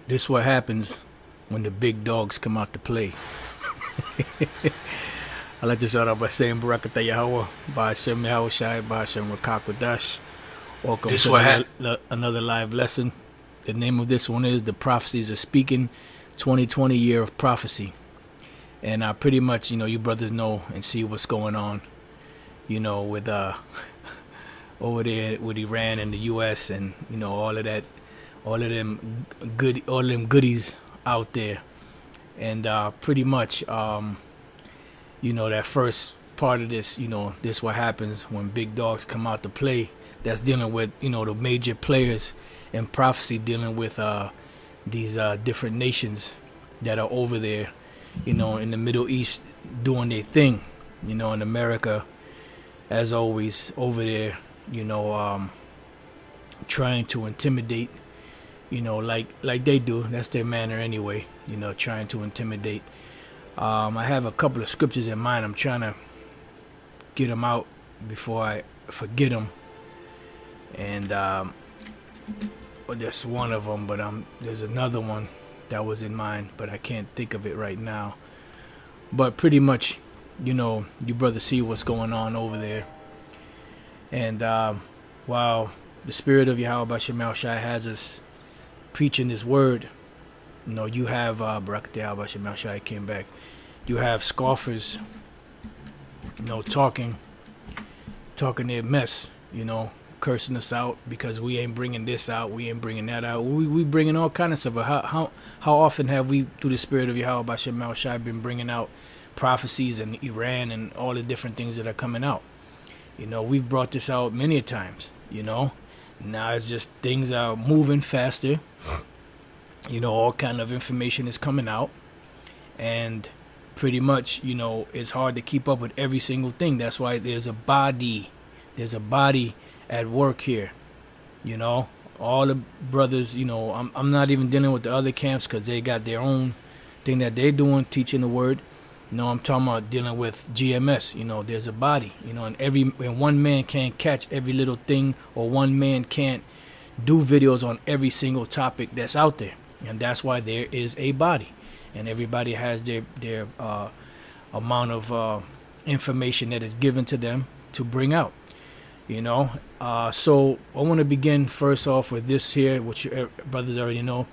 This what happens when the big dogs come out to play. I like to start out by saying Barakatah Yahweh, Ba'ashem Yahweh Shai, Ba'ashem Rakakwadash. Welcome This to what another live lesson. The name of this one is The Prophecies of Speaking, 2020 Year of Prophecy. And pretty much, you brothers know and see what's going on, with over there with Iran and the U.S. and, all of them goodies out there. And pretty much, that first part of this, this what happens when big dogs come out to play. That's dealing with, the major players in prophecy, dealing with these different nations that are over there, in the Middle East doing their thing, in America, as always, over there, trying to intimidate, like they do. That's their manner anyway, trying to intimidate. I have a couple of scriptures in mind. I'm trying to get them out before I forget them. And well, that's one of them, but there's another one that was in mind, but I can't think of it right now. But pretty much, you brothers see what's going on over there. And while the Spirit of Yahweh B'Shem Shai has us preaching His word, you have Barakatah Yahweh B'Shem Shai came back. You have scoffers, talking their mess, cursing us out because we ain't bringing this out, we ain't bringing that out. We bringing all kind of stuff. How often have we, through the Spirit of Yahweh B'Shem Shai, been bringing out prophecies in Iran and all the different things that are coming out? We've brought this out many times. Now it's just things are moving faster. All kind of information is coming out, and pretty much, it's hard to keep up with every single thing. That's why there's a body at work here. All the brothers, I'm not even dealing with the other camps because they got their own thing that they're doing, teaching the word. I'm talking about dealing with GMS. There's a body, and one man can't catch every little thing, or one man can't do videos on every single topic that's out there. And that's why there is a body, and everybody has their amount of information that is given to them to bring out. So I want to begin first off with this here, which your brothers already know.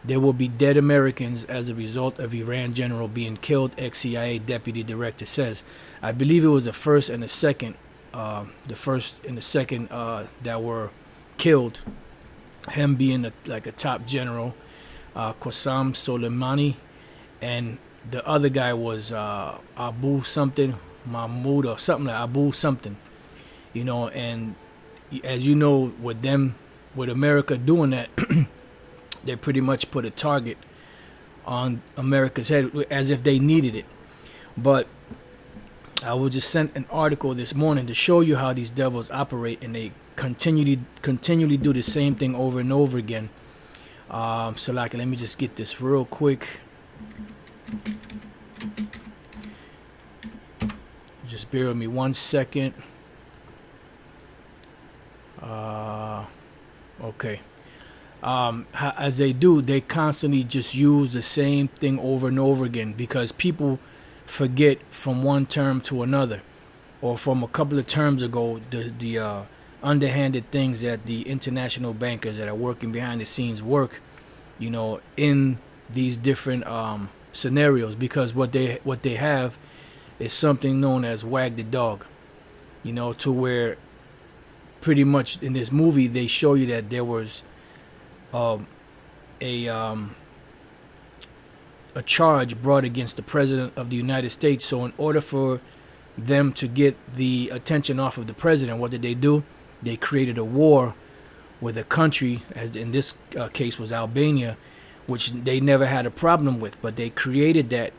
There will be dead Americans as a result of Iran general being killed, ex-CIA deputy director says. I believe it was the first and the second that were killed. Him being a top general, Qasem Soleimani, and the other guy was Abu something, Mahmoud or something like Abu something. And as you know, with America doing that, they pretty much put a target on America's head as if they needed it. But I was just sent an article this morning to show you how these devils operate, and they continually do the same thing over and over again. So let me just get this real quick. Just bear with me 1 second. Okay. As they do, they constantly just use the same thing over and over again because people forget from one term to another, or from a couple of terms ago, the underhanded things that the international bankers that are working behind the scenes work, in these different scenarios, because what they have is something known as wag the dog, to where pretty much in this movie they show you that there was a charge brought against the president of the United States. So in order for them to get the attention off of the president, what did they do? They created a war with a country, as in this case was Albania, which they never had a problem with, but they created that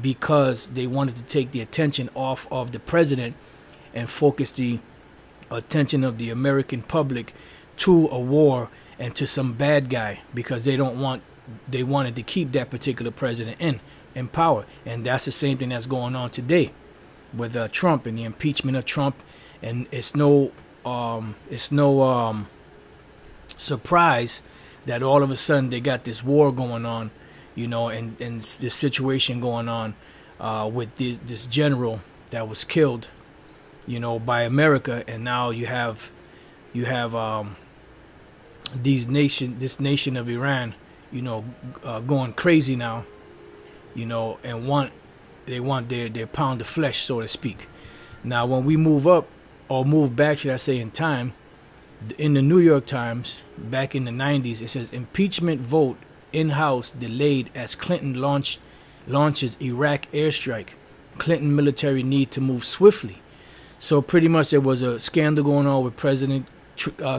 because they wanted to take the attention off of the president and focus the attention of the American public to a war and to some bad guy, because they wanted to keep that particular president in power. And that's the same thing that's going on today with Trump and the impeachment of Trump. And it's no surprise that all of a sudden they got this war going on, and this situation going on with this general that was killed, by America, and now you have this nation of Iran, going crazy now, and they want their pound of flesh, so to speak. Now, when we move up, or move back, should I say, in time, in the New York Times, back in the 90s, it says impeachment vote in-house delayed as Clinton launches Iraq airstrike. Clinton military need to move swiftly. So pretty much there was a scandal going on with President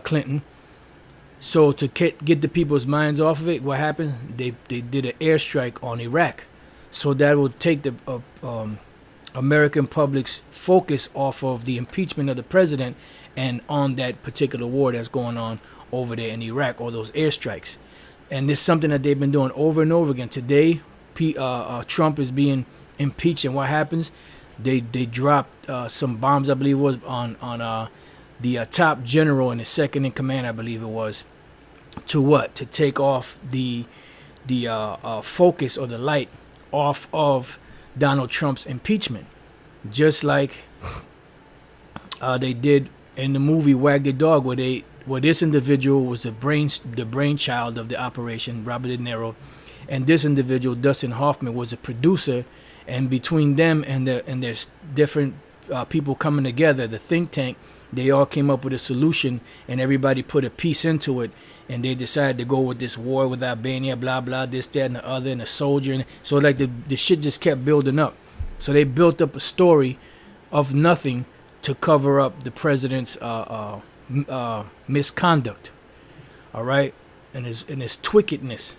Clinton. So to get the people's minds off of it, what happened? They did an airstrike on Iraq. So that will take the American public's focus off of the impeachment of the president and on that particular war that's going on over there in Iraq, or those airstrikes. And this is something that they've been doing over and over again. Today, Trump is being impeached, and what happens? They dropped some bombs, I believe it was, on the top general and the second in command, I believe it was, to what? To take off the focus or the light off of Donald Trump's impeachment, just like they did in the movie Wag the Dog, where this individual was the brainchild of the operation, Robert De Niro, and this individual, Dustin Hoffman, was a producer, and between them and there's different people coming together, the think tank, they all came up with a solution, and everybody put a piece into it, and they decided to go with this war with Albania, blah blah, this, that, and the other, and a soldier, and so like the shit just kept building up. So they built up a story of nothing to cover up the president's misconduct, all right, and his twickedness.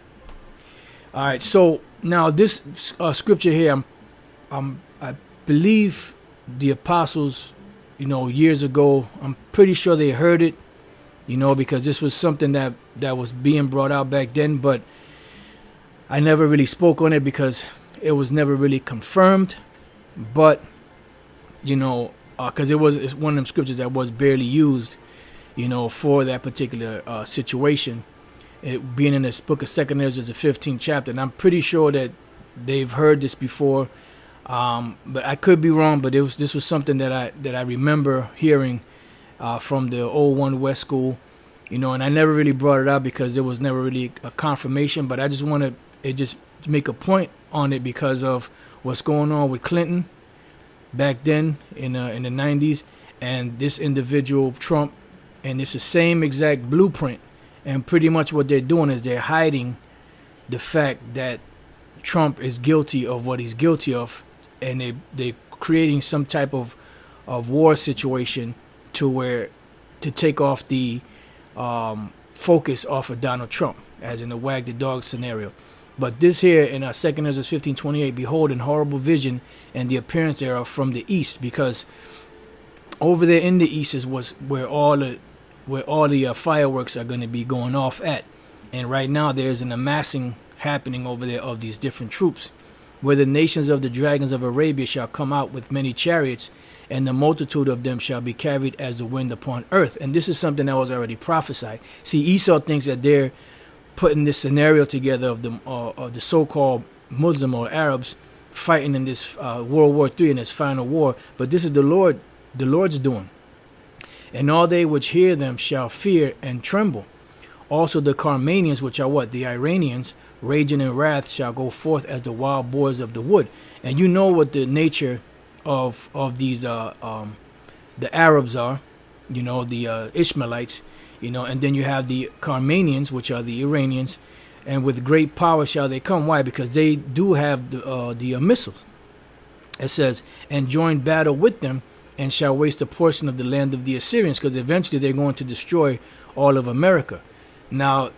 All right, so now this scripture here, I believe the apostles, years ago, I'm pretty sure they heard it, because this was something that was being brought out back then, but I never really spoke on it because it was never really confirmed. But because it's one of them scriptures that was barely used, for that particular situation. It being in this book of 2nd Ezra, the 15th chapter, and I'm pretty sure that they've heard this before, but I could be wrong. But this was something that I remember hearing from the old One West School, and I never really brought it up because there was never really a confirmation. But I just want to just make a point on it because of what's going on with Clinton back then in the 90s, and this individual Trump, and it's the same exact blueprint. And pretty much what they're doing is they're hiding the fact that Trump is guilty of what he's guilty of, and they're creating some type of war situation to take off the focus off of Donald Trump, as in the Wag the Dog scenario. But this here in 2nd Ezra 15:28, behold, in horrible vision, and the appearance thereof from the east, because over there in the east is where all the fireworks are going to be going off at. And right now there's an amassing happening over there of these different troops, where the nations of the dragons of Arabia shall come out with many chariots, and the multitude of them shall be carried as the wind upon earth. And this is something that was already prophesied. See, Esau thinks that they're putting this scenario together of the so-called Muslim or Arabs fighting in this World War III, in this final war. But this is the Lord's doing. And all they which hear them shall fear and tremble. Also the Carmanians, which are what? The Iranians, raging in wrath, shall go forth as the wild boars of the wood. And you know what the nature of these the Arabs are, the Ishmaelites, and then you have the Carmanians, which are the Iranians, and with great power shall they come. Why? Because they do have the missiles. It says, and join battle with them, and shall waste a portion of the land of the Assyrians, because eventually they're going to destroy all of America. Now,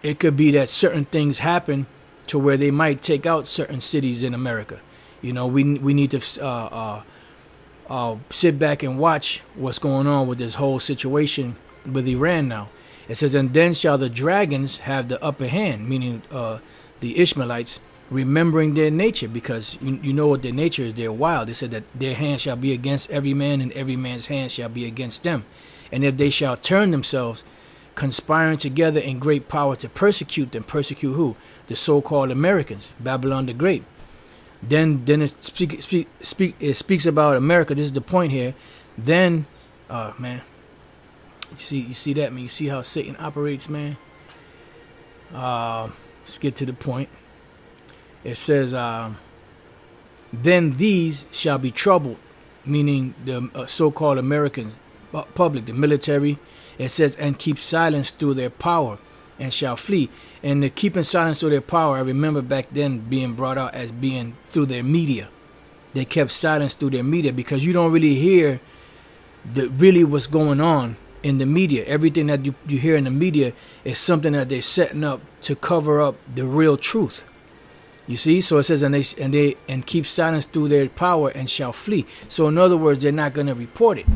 it could be that certain things happen to where they might take out certain cities in America. We need to sit back and watch what's going on with this whole situation with Iran now. It says, and then shall the dragons have the upper hand, meaning the Ishmaelites, remembering their nature, because you know what their nature is. They're wild. They said that their hand shall be against every man, and every man's hand shall be against them. And if they shall turn themselves conspiring together in great power to persecute them. Persecute who? The so-called Americans, Babylon the Great. Then it speaks about America. This is the point here. Then, man, you see that, man. You see how Satan operates, man. Let's get to the point. It says, then these shall be troubled, meaning the so-called American public, the military. It says, and keep silence through their power, and shall flee. And the keeping silence through their power, I remember back then being brought out as being through their media. They kept silence through their media, because you don't really hear really what's going on in the media. Everything that you hear in the media is something that they're setting up to cover up the real truth. You see, so it says, and keep silence through their power, and shall flee. So in other words, they're not going to report it.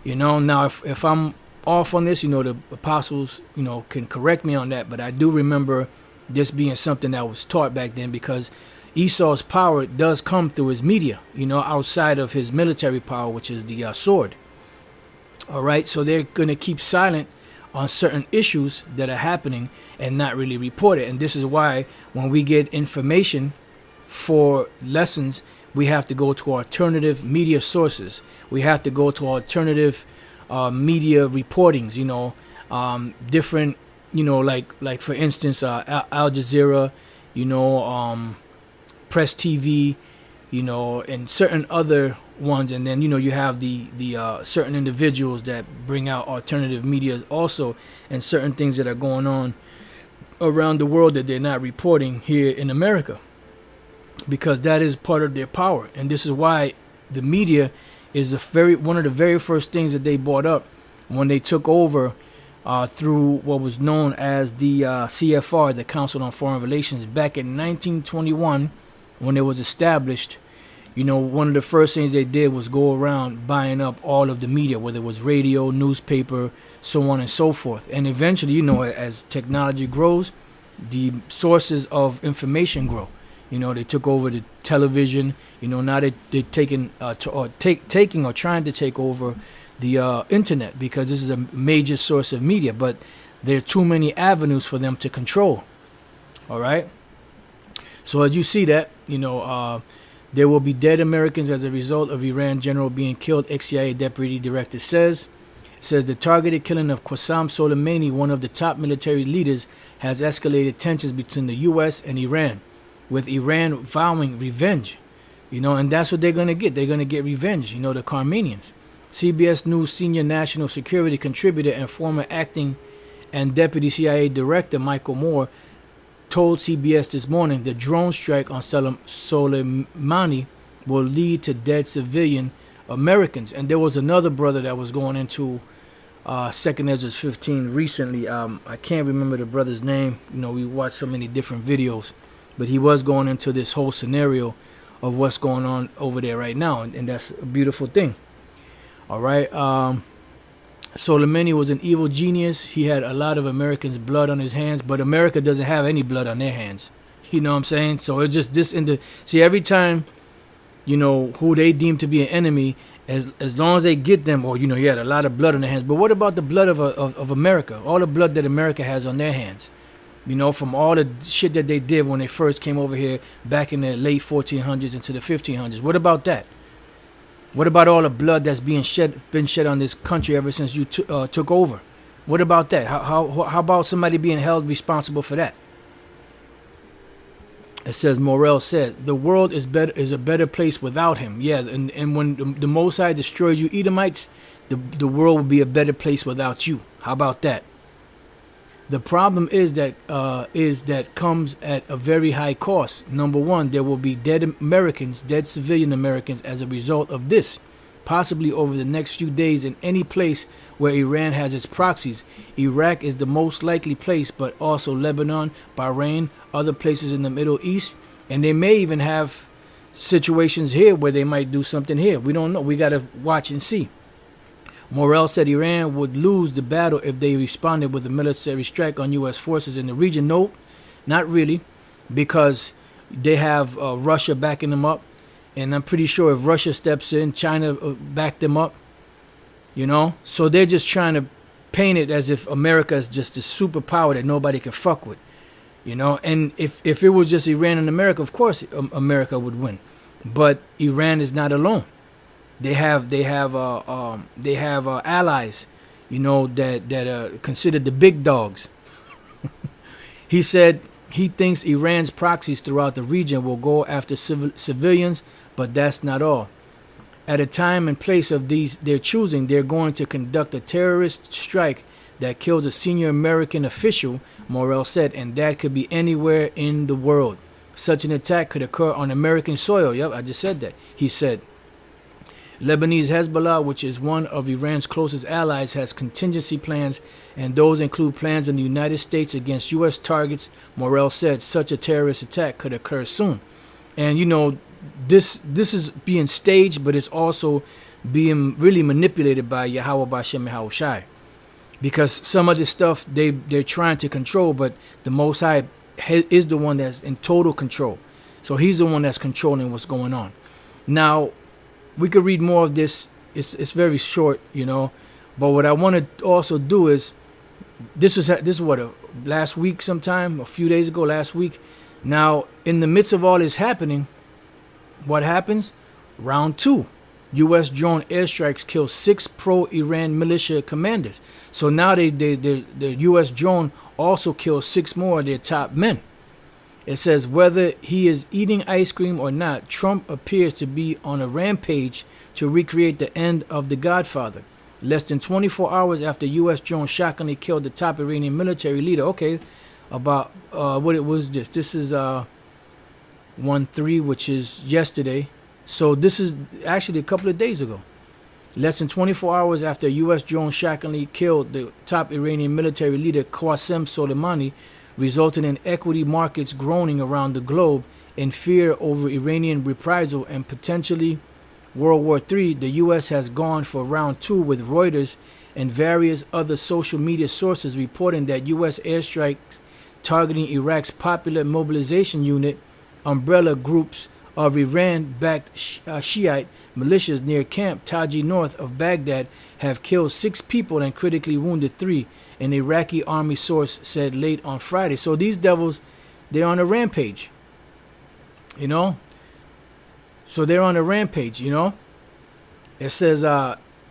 Now if I'm off on this, the apostles, can correct me on that, but I do remember this being something that was taught back then, because Esau's power does come through his media, outside of his military power, which is the sword. All right, so they're going to keep silent on certain issues that are happening and not really report it. And this is why when we get information for lessons, we have to go to alternative media sources. We have to go to alternative media reportings, different, like for instance, Al Jazeera, Press TV, and certain other ones. And then, you have the certain individuals that bring out alternative media also, and certain things that are going on around the world that they're not reporting here in America, because that is part of their power. And this is why the media is one of the very first things that they brought up when they took over through what was known as the CFR, the Council on Foreign Relations, back in 1921 when it was established. One of the first things they did was go around buying up all of the media, whether it was radio, newspaper, so on and so forth. And eventually, as technology grows, the sources of information grow. They took over the television. Now they're taking or trying to take over the internet, because this is a major source of media. But there are too many avenues for them to control. All right. So as you see that, there will be dead Americans as a result of Iran general being killed, ex-CIA deputy director says. It says the targeted killing of Qasem Soleimani, one of the top military leaders, has escalated tensions between the U.S. and Iran, with Iran vowing revenge. And that's what they're going to get. They're going to get revenge, the Armenians. CBS News senior national security contributor and former acting and deputy CIA director Michael Moore told CBS this morning the drone strike on Soleimani will lead to dead civilian Americans. And there was another brother that was going into 2nd Ezra 15 recently. I can't remember the brother's name. We watched so many different videos, but he was going into this whole scenario of what's going on over there right now, and that's a beautiful thing. All right. Soleimani was an evil genius. He had a lot of Americans' blood on his hands, but America doesn't have any blood on their hands. You know what I'm saying? So it's just this see, every time, who they deem to be an enemy, as long as they get them, or he had a lot of blood on their hands. But what about the blood of America? All the blood that America has on their hands, from all the shit that they did when they first came over here back in the late 1400s into the 1500s. What about that? What about all the blood that's been shed on this country ever since you took over? What about that? How about somebody being held responsible for that? It says, Morel said, the world is a better place without him. Yeah, and when the Most High destroys you Edomites, the world will be a better place without you. How about that? The problem is that comes at a very high cost. Number one, there will be dead civilian Americans as a result of this, possibly over the next few days in any place where Iran has its proxies. Iraq is the most likely place, but also Lebanon, Bahrain, other places in the Middle East, and they may even have situations here where they might do something here. We don't know. We got to watch and see. Morel said Iran would lose the battle if they responded with a military strike on U.S. forces in the region. No, not really, because they have Russia backing them up. And I'm pretty sure if Russia steps in, China back them up, So they're just trying to painted as if America is just a superpower that nobody can fuck with, you know. And if it was just Iran and America, of course America would win. But Iran is not alone. They have allies, you know, that are considered the big dogs. He said he thinks Iran's proxies throughout the region will go after civilians, but that's not all. At a time and place of these their choosing, they're going to conduct a terrorist strike that kills a senior American official, Morrell said, and that could be anywhere in the world. Such an attack could occur on American soil. Yep, I just said that. He said, Lebanese Hezbollah, which is one of Iran's closest allies, has contingency plans, and those include plans in the United States against U.S. targets. Morrell said such a terrorist attack could occur soon. And, you know, this is being staged, but it's also being really manipulated by Yahweh Bashem Yahushai. Because some of this stuff they're trying to control, but the Most High is the one that's in total control. So he's the one that's controlling what's going on. Now, we could read more of this. It's very short, you know. But what I want to also do is, this is what, last week sometime, a few days ago, last week. Now, in the midst of all this happening, what happens? Round 2. U.S. drone airstrikes kill 6 pro-Iran militia commanders. So now the U.S. drone also kills 6 more of their top men. It says, whether he is eating ice cream or not, Trump appears to be on a rampage to recreate the end of The Godfather. Less than 24 hours after U.S. drone shockingly killed the top Iranian military leader. Okay, about what it was this. This is 1-3, which is yesterday. So this is actually a couple of days ago. Less than 24 hours after a U.S. drone shockingly killed the top Iranian military leader Qasem Soleimani, resulting in equity markets groaning around the globe in fear over Iranian reprisal and potentially World War III, the U.S. has gone for round 2 with Reuters and various other social media sources reporting that U.S. airstrikes targeting Iraq's popular mobilization unit, umbrella groups of Iran-backed Shiite militias near Camp Taji north of Baghdad have killed 6 people and critically wounded 3, an Iraqi army source said late on Friday. So these devils, they're on a rampage, you know. So they're on a rampage, you know. It says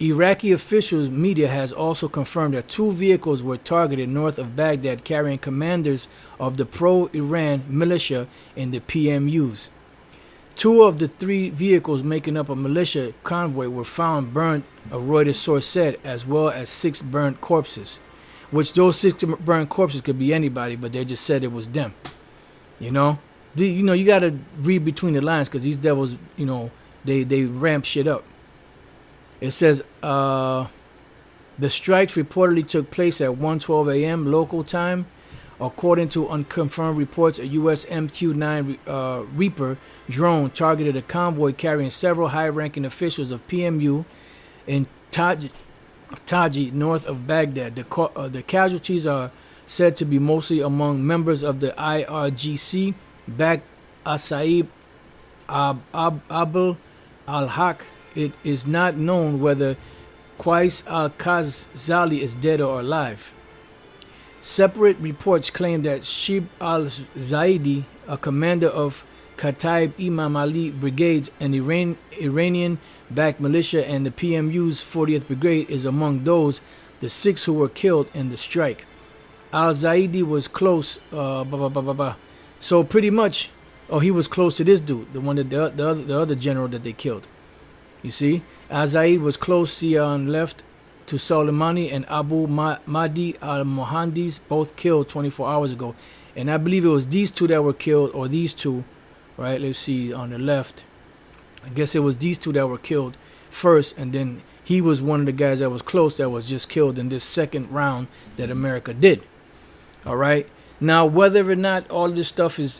Iraqi officials media has also confirmed that 2 vehicles were targeted north of Baghdad carrying commanders of the pro-Iran militia in the PMUs. 2 of the 3 vehicles making up a militia convoy were found burned, a Reuters source said, as well as 6 burnt corpses. Which those 6 burnt corpses could be anybody, but they just said it was them. You know? You got to read between the lines, because these devils, you know, they ramp shit up. It says the strikes reportedly took place at 1:12 a.m. local time. According to unconfirmed reports, a U.S. MQ-9 Reaper drone targeted a convoy carrying several high-ranking officials of PMU in Taji, north of Baghdad. The casualties are said to be mostly among members of the IRGC, backed Asaib Abul al-Haq. It is not known whether Qais al-Khazali is dead or alive. Separate reports claim that Shib al-Zaidi, a commander of Kataib Imam Ali brigades, an Iranian-backed militia, and the PMU's 40th Brigade is among those, the 6 who were killed in the strike. Al-Zaidi was close, so pretty much, he was close to this dude, the one that the other general that they killed. You see, Al-Zaidi was close, see on left, to Soleimani and Abu Mahdi al-Mohandis, both killed 24 hours ago. And I believe it was these 2 that were killed, or these 2, right? Let's see, on the left. I guess it was these 2 that were killed first, and then he was one of the guys that was close that was just killed in this second round that America did. All right? Now, whether or not all this stuff is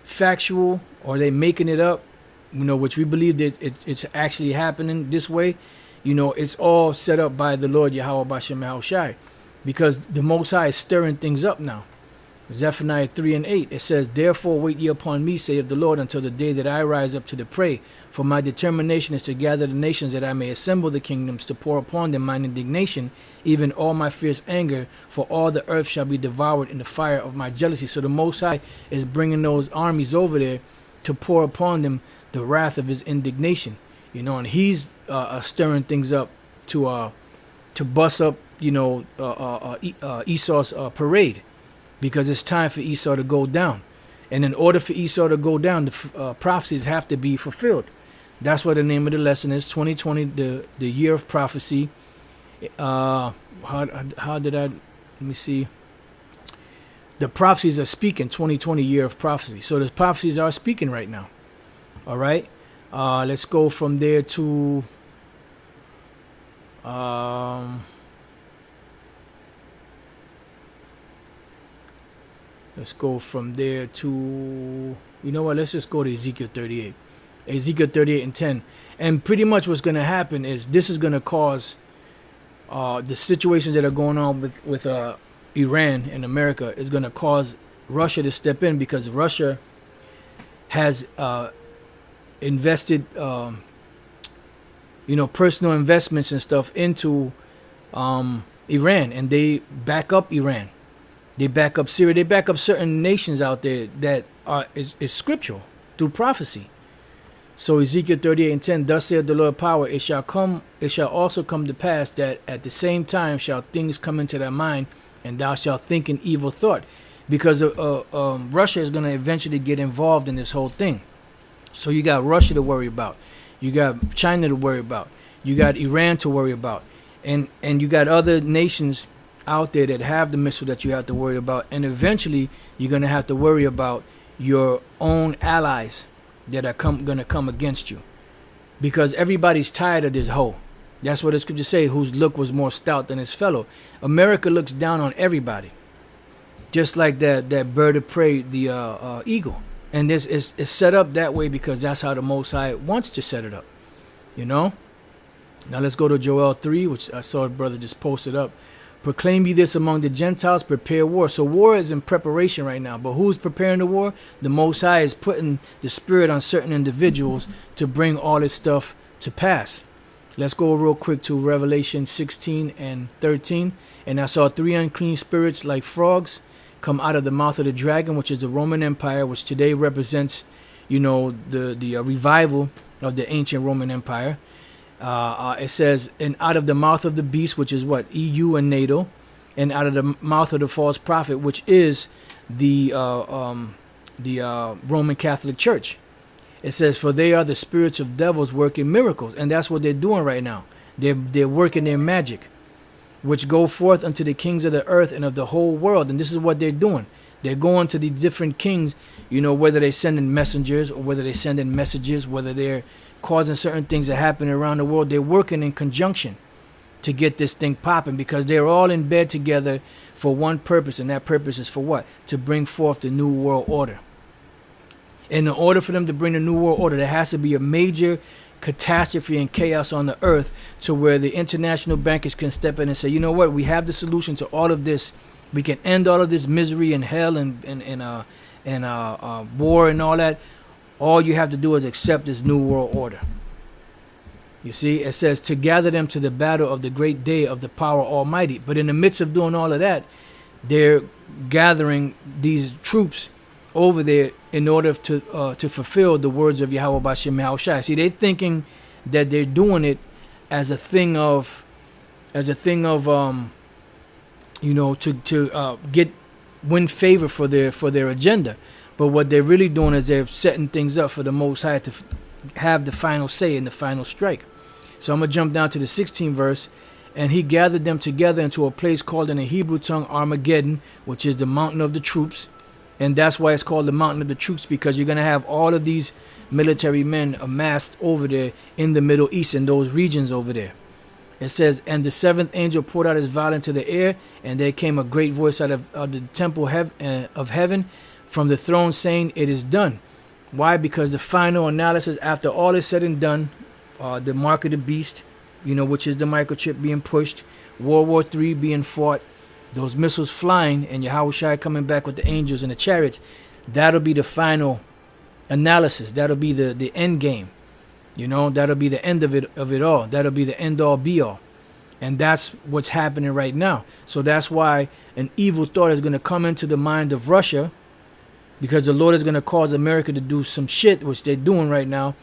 factual, or they making it up, you know, which we believe that it's actually happening this way, you know, it's all set up by the Lord Yahweh Bashem Yahushai, because the Most High is stirring things up now. Zephaniah 3:8, it says, "Therefore wait ye upon me, saith the Lord, until the day that I rise up to the prey. For my determination is to gather the nations, that I may assemble the kingdoms, to pour upon them mine indignation, even all my fierce anger, for all the earth shall be devoured in the fire of my jealousy." So the Most High is bringing those armies over there to pour upon them the wrath of his indignation, and he's stirring things up to bust up, Esau's parade, because it's time for Esau to go down. And in order for Esau to go down, the prophecies have to be fulfilled. That's what the name of the lesson is, 2020, the year of prophecy. How did I, let me see. The prophecies are speaking, 2020 year of prophecy. So the prophecies are speaking right now. All right. Let's go from there to, let's go from there to, let's just go to Ezekiel 38. Ezekiel 38:10. And pretty much what's going to happen is this is going to cause the situations that are going on with Iran and America is going to cause Russia to step in, because Russia has invested, personal investments and stuff into Iran, and they back up Iran. They back up Syria. They back up certain nations out there that is scriptural through prophecy. So Ezekiel 38:10, "Thus saith the Lord of power, it shall also come to pass that at the same time shall things come into thy mind, and thou shalt think an evil thought." Because Russia is going to eventually get involved in this whole thing. So you got Russia to worry about. You got China to worry about. You got Iran to worry about. And you got other nations out there that have the missile that you have to worry about. And eventually you're going to have to worry about your own allies that are going to come against you, because everybody's tired of this hoe. That's what the scriptures say, whose look was more stout than his fellow. America looks down on everybody, just like that bird of prey, the eagle. And this is set up that way because that's how the Most High wants to set it up. Now let's go to Joel 3, which I saw a brother just posted up. "Proclaim ye this among the Gentiles, prepare war." So war is in preparation right now. But who's preparing the war? The Most High is putting the spirit on certain individuals to bring all this stuff to pass. Let's go real quick to Revelation 16:13. "And I saw 3 unclean spirits like frogs come out of the mouth of the dragon, which is the Roman Empire, which today represents, the revival of the ancient Roman Empire. It says, and out of the mouth of the beast, which is what? EU and NATO, and out of the mouth of the false prophet, which is the Roman Catholic Church. It says, for they are the spirits of devils working miracles. And that's what they're doing right now. They're working their magic, which go forth unto the kings of the earth and of the whole world. And this is what they're doing. They're going to the different kings, whether they're sending messengers or whether they're sending messages, whether they're causing certain things to happen around the world. They're working in conjunction to get this thing popping, because they're all in bed together for one purpose. And that purpose is for what? To bring forth the new world order. And in order for them to bring the new world order, there has to be a major catastrophe and chaos on the earth, to where the international bankers can step in and say, you know what, we have the solution to all of this. We can end all of this misery and hell and war and all that. All you have to do is accept this new world order. You see, it says to gather them to the battle of the great day of the power almighty. But in the midst of doing all of that, they're gathering these troops over there in order to fulfill the words of Yahweh Bashem Yahushai. See, they're thinking that they're doing it as a thing of to win favor for their agenda. But what they're really doing is they're setting things up for the Most High to have the final say and the final strike. So I'm going to jump down to the 16th verse. And he gathered them together into a place called in the Hebrew tongue Armageddon, which is the mountain of the troops. And that's why it's called the mountain of the troops, because you're going to have all of these military men amassed over there in the Middle East, in those regions over there. It says, and the seventh angel poured out his vial into the air, and there came a great voice out of the temple of heaven from the throne, saying, it is done. Why? Because the final analysis, after all is said and done, the mark of the beast, which is the microchip being pushed, World War III being fought, those missiles flying, and Yahushua coming back with the angels and the chariots, that'll be the final analysis. That'll be the end game. You know, that'll be the end of it all. That'll be the end all be all. And that's what's happening right now. So that's why an evil thought is going to come into the mind of Russia, because the Lord is going to cause America to do some shit, which they're doing right now,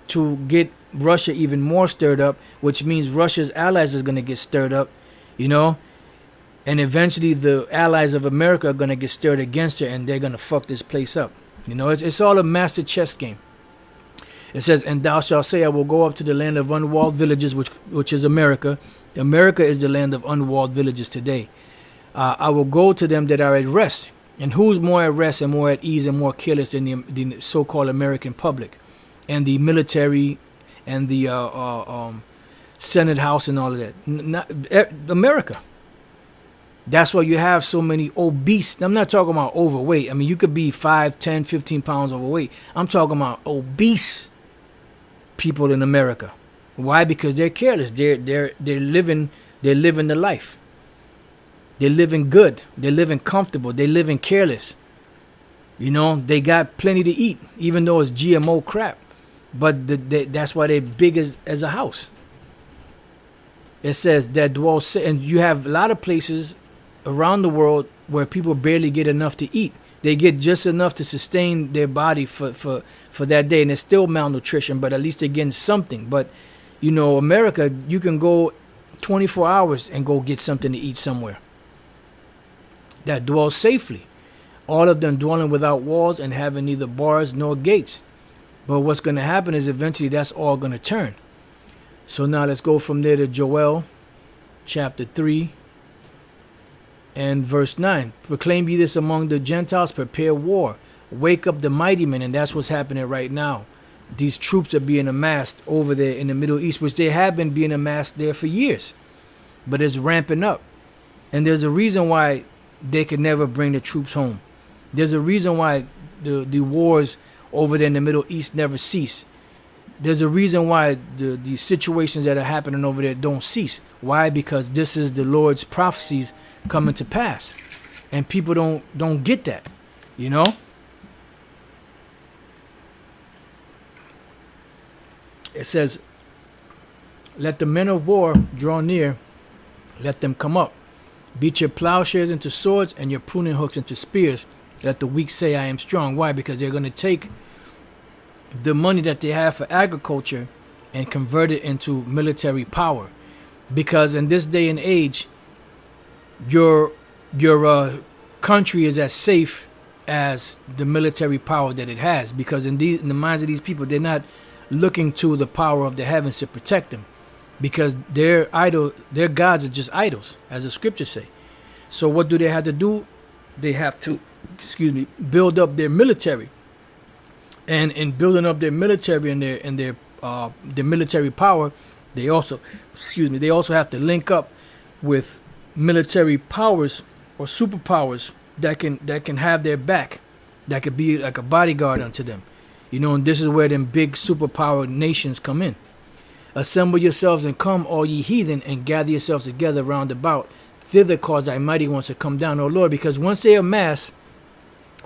to get Russia even more stirred up, which means Russia's allies is going to get stirred up, you know, and eventually the allies of America are going to get stirred against her, and they're going to fuck this place up. You know, it's all a master chess game. It says, and thou shalt say, I will go up to the land of unwalled villages, which is America. America is the land of unwalled villages today. I will go to them that are at rest. And who's more at rest and more at ease and more careless than the so-called American public and the military and the Senate House and all of that? America. That's why you have so many obese. I'm not talking about overweight. I mean, you could be 5, 10, 15 pounds overweight. I'm talking about obese people in America. Why? Because they're careless. They're living the life. They're living good. They're living comfortable. They're living careless. You know, they got plenty to eat, even though it's GMO crap. But that's why they're big as a house. It says that dwells, and you have a lot of places around the world where people barely get enough to eat. They get just enough to sustain their body for that day, and it's still malnutrition, but at least they're getting something. But, you know, America, you can go 24 hours and go get something to eat somewhere. That dwells safely. All of them dwelling without walls and having neither bars nor gates. But what's going to happen is eventually that's all going to turn. So now let's go from there to Joel chapter 3 and verse 9. Proclaim ye this among the Gentiles, prepare war. Wake up the mighty men, and that's what's happening right now. These troops are being amassed over there in the Middle East, which they have been being amassed there for years. But it's ramping up. And there's a reason why they could never bring the troops home. There's a reason why the wars over there in the Middle East never cease. There's a reason why the situations that are happening over there don't cease. Why? Because this is the Lord's prophecies coming to pass. And people don't get that, you know? It says, let the men of war draw near, let them come up. Beat your plowshares into swords and your pruning hooks into spears. Let the weak say, I am strong. Why? Because they're going to take the money that they have for agriculture and convert it into military power. Because in this day and age, your country is as safe as the military power that it has. Because in the minds of these people, they're not looking to the power of the heavens to protect them. Because their gods are just idols, as the scriptures say. So what do they have to do? They have to, build up their military. And in building up their military and their military power, they also have to link up with military powers or superpowers that can have their back, that could be like a bodyguard unto them. You know, and this is where them big superpower nations come in. Assemble yourselves and come, all ye heathen, and gather yourselves together round about. Thither cause thy mighty ones to come down, O Lord. Because once they amass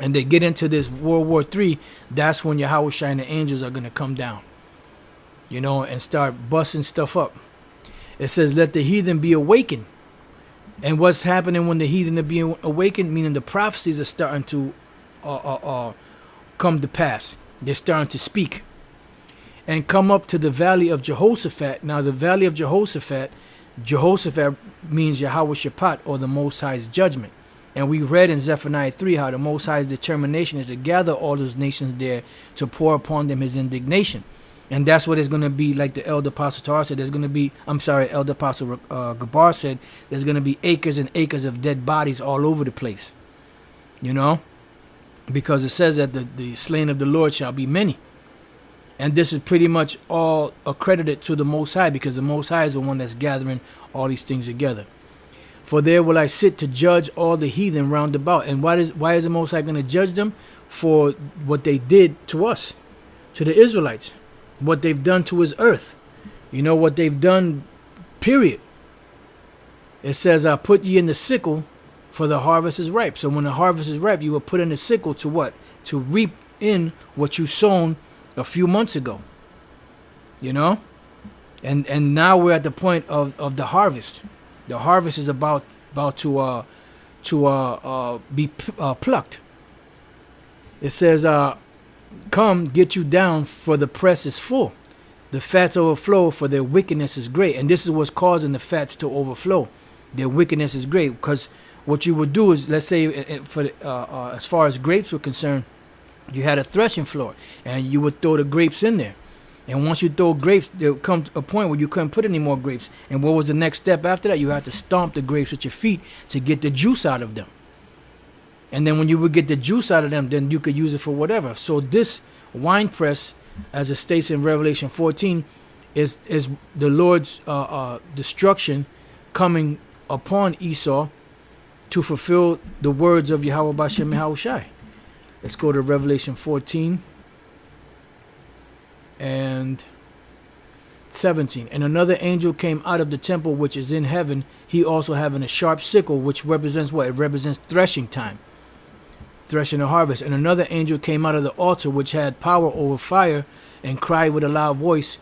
and they get into this World War III, that's when Yahushua and the angels are going to come down, you know, and start busting stuff up. It says, let the heathen be awakened. And what's happening when the heathen are being awakened? Meaning the prophecies are starting to come to pass. They're starting to speak. And come up to the valley of Jehoshaphat. Now, the valley of Jehoshaphat means Yahweh Shaphat, or the Most High's judgment. And we read in Zephaniah 3 how the Most High's determination is to gather all those nations there to pour upon them his indignation. And that's what it's going to be, like the Elder Apostle Torah said. Elder Apostle Gabar said, there's going to be acres and acres of dead bodies all over the place. You know? Because it says that the slain of the Lord shall be many. And this is pretty much all accredited to the Most High, because the Most High is the one that's gathering all these things together. For there will I sit to judge all the heathen round about. And why is the Most High going to judge them? For what they did to us, to the Israelites. What they've done to his earth. You know, what they've done, period. It says, I put ye in the sickle for the harvest is ripe. So when the harvest is ripe, you will put in the sickle to what? To reap in what you sown a few months ago. You know? And now we're at the point of the harvest. The harvest is about to be plucked. It says, come, get you down, for the press is full. The fats overflow, for their wickedness is great. And this is what's causing the fats to overflow. Their wickedness is great. Because what you would do is, let's say, as far as grapes were concerned, you had a threshing floor, and you would throw the grapes in there. And once you throw grapes, there would come a point where you couldn't put any more grapes. And what was the next step after that? You had to stomp the grapes with your feet to get the juice out of them. And then when you would get the juice out of them, then you could use it for whatever. So this wine press, as it states in Revelation 14, is the Lord's destruction coming upon Esau to fulfill the words of Yahweh Bashem Yahushai. Let's go to Revelation 14 and 17. And another angel came out of the temple which is in heaven, he also having a sharp sickle, which represents what? It represents threshing time, threshing the harvest. And another angel came out of the altar which had power over fire, and cried with a loud voice,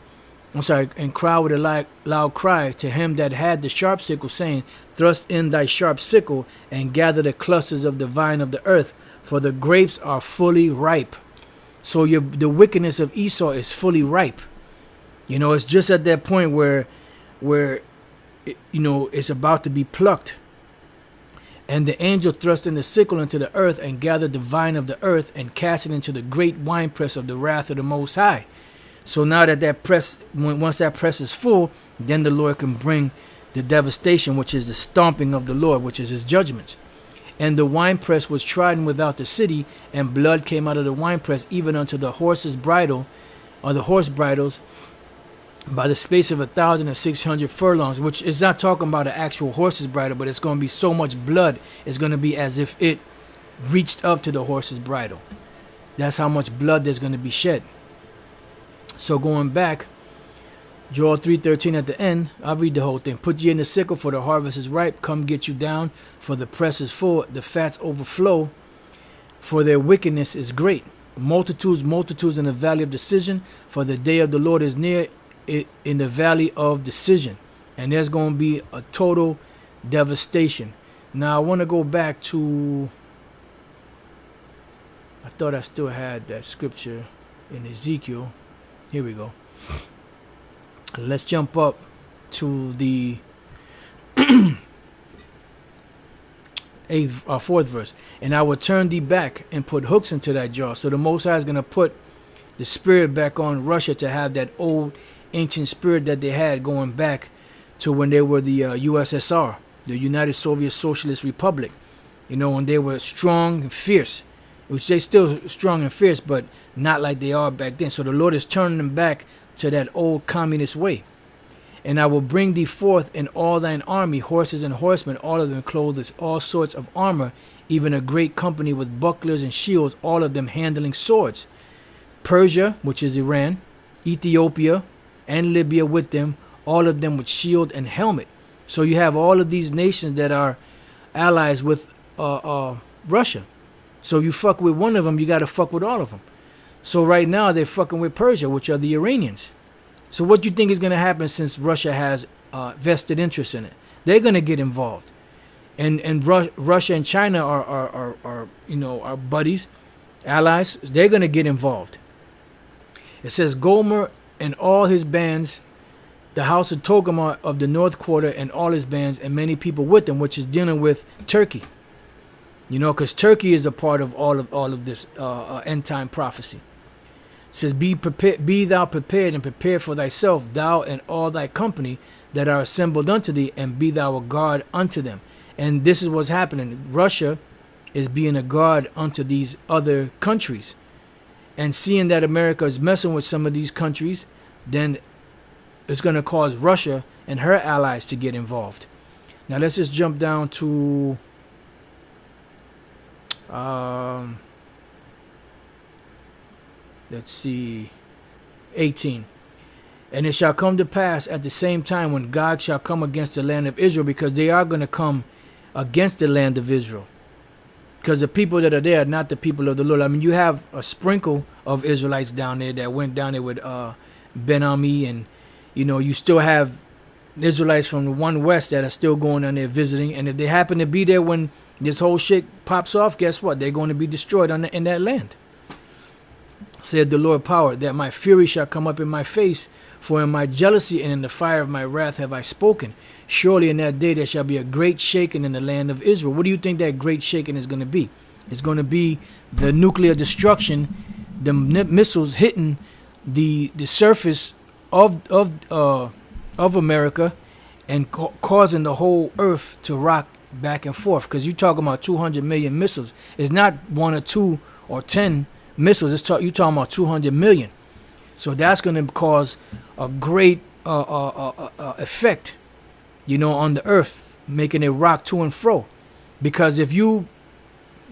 and cried with a loud cry to him that had the sharp sickle, saying, thrust in thy sharp sickle, and gather the clusters of the vine of the earth, for the grapes are fully ripe. So the wickedness of Esau is fully ripe. You know, it's just at that point where it's about to be plucked. And the angel thrust in the sickle into the earth, and gathered the vine of the earth, and cast it into the great winepress of the wrath of the Most High. So now that press, once that press is full, then the Lord can bring the devastation, which is the stomping of the Lord, which is his judgments. And the winepress was trodden without the city, and blood came out of the winepress, even unto the horse's bridle, or the horse bridles, by the space of 1,600 furlongs, which is not talking about an actual horse's bridle, but it's going to be so much blood, it's going to be as if it reached up to the horse's bridle. That's how much blood there's going to be shed. So going back, Joel 3:13 at the end, I'll read the whole thing. Put ye in the sickle, for the harvest is ripe. Come get you down, for the press is full. The fats overflow, for their wickedness is great. Multitudes in the valley of decision, for the day of the Lord is near in the valley of decision. And there's going to be a total devastation. Now I want to go back to, I thought I still had that scripture in Ezekiel. Here we go. Let's jump up to the fourth verse. And I will turn thee back and put hooks into thy jaw. So the Most High is going to put the spirit back on Russia to have that old ancient spirit that they had going back to when they were the USSR, the United Soviet Socialist Republic. You know, when they were strong and fierce, which they still strong and fierce, but not like they are back then. So the Lord is turning them back to that old communist way. And I will bring thee forth in all thine army, horses and horsemen, all of them clothed with all sorts of armor, even a great company with bucklers and shields, all of them handling swords. Persia, which is Iran, Ethiopia, and Libya with them, all of them with shield and helmet. So you have all of these nations that are allies with Russia. So you fuck with one of them, you got to fuck with all of them. So right now they're fucking with Persia, which are the Iranians. So what do you think is going to happen since Russia has vested interest in it? They're going to get involved. And Russia and China are buddies, allies. They're going to get involved. It says Gomer and all his bands, the house of Togarmah of the north quarter and all his bands, and many people with them, which is dealing with Turkey. You know, because Turkey is a part of all of this end time prophecy. It says, be thou prepared, and prepare for thyself, thou and all thy company that are assembled unto thee, and be thou a guard unto them. And this is what's happening. Russia is being a guard unto these other countries. And seeing that America is messing with some of these countries, then it's going to cause Russia and her allies to get involved. Now let's just jump down to let's see, 18. And it shall come to pass at the same time when God shall come against the land of Israel, because they are going to come against the land of Israel. Because the people that are there are not the people of the Lord. I mean, you have a sprinkle of Israelites down there that went down there with Ben-Ami, and you still have Israelites from the one west that are still going down there visiting. And if they happen to be there when this whole shit pops off, guess what? They're going to be destroyed in that land. Said the Lord power, that my fury shall come up in my face, for in my jealousy and in the fire of my wrath have I spoken. Surely in that day there shall be a great shaking in the land of Israel. What do you think that great shaking is going to be? It's going to be the nuclear destruction, the missiles hitting the surface of America, and causing the whole earth to rock back and forth. Because you're talking about 200 million missiles. It's not 1 or 2 or 10 missiles. You're talking about 200 million. So that's going to cause a great effect, on the earth, making it rock to and fro. Because if you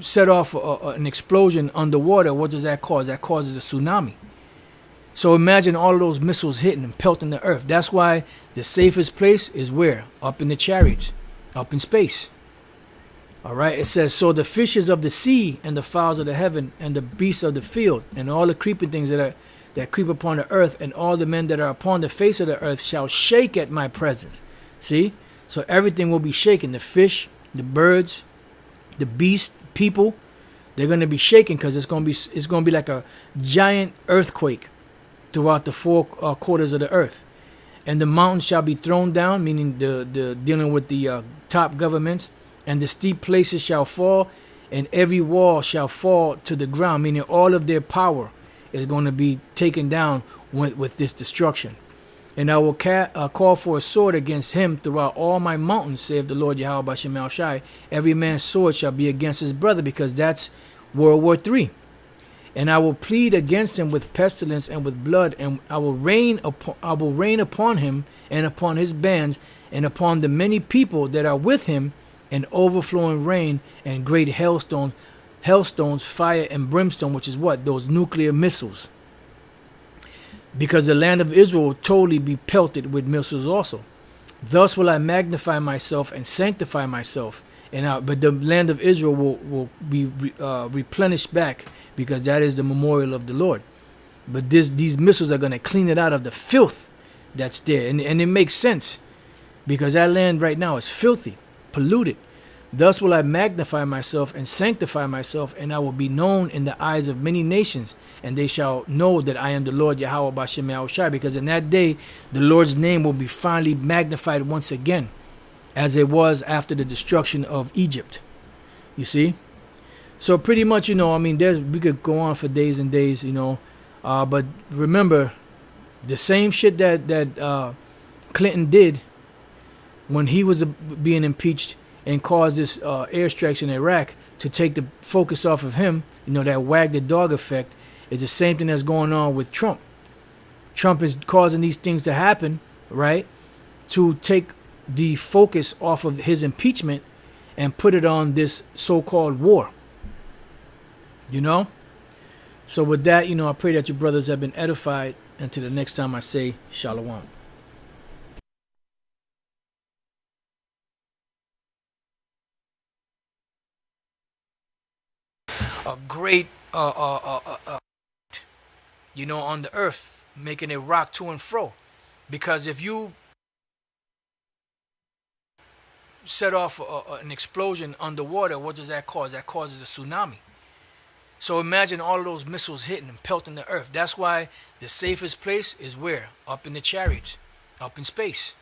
set off an explosion underwater, what does that cause? That causes a tsunami. So imagine all of those missiles hitting and pelting the earth. That's why the safest place is where? Up in the chariots, up in space. All right, it says, so the fishes of the sea and the fowls of the heaven and the beasts of the field and all the creeping things that creep upon the earth and all the men that are upon the face of the earth shall shake at my presence. See? So everything will be shaken. The fish, the birds, the beasts, people, they're going to be shaken because it's going to be like a giant earthquake throughout the four quarters of the earth. And the mountains shall be thrown down, meaning the dealing with the top governments, and the steep places shall fall, and every wall shall fall to the ground, meaning all of their power is going to be taken down with this destruction. And I will call for a sword against him throughout all my mountains, saith the Lord Yahweh Bashem El Shai. Every man's sword shall be against his brother, because that's World War III. And I will plead against him with pestilence and with blood, and I will rain upon him and upon his bands and upon the many people that are with him, and overflowing rain and great hailstones, fire and brimstone, which is what? Those nuclear missiles. Because the land of Israel will totally be pelted with missiles also. Thus will I magnify myself and sanctify myself. But the land of Israel will be replenished back, because that is the memorial of the Lord. But these missiles are going to clean it out of the filth that's there. And it makes sense, because that land right now is filthy, polluted. Thus will I magnify myself and sanctify myself, and I will be known in the eyes of many nations, and they shall know that I am the Lord Yahweh Bashem Yahushai. Because in that day, the Lord's name will be finally magnified once again, as it was after the destruction of Egypt. You see? So pretty much, we could go on for days and days, but remember, the same shit that Clinton did when he was being impeached and caused this airstrikes in Iraq to take the focus off of him, that wag the dog effect, is the same thing that's going on with Trump. Trump is causing these things to happen, right, to take the focus off of his impeachment and put it on this so-called war. So with that, I pray that your brothers have been edified. Until the next time I say Shalom. A great, on the earth, making it rock to and fro. Because if you set off an explosion underwater, what does that cause? That causes a tsunami. So imagine all of those missiles hitting and pelting the earth. That's why the safest place is where? Up in the chariots, up in space.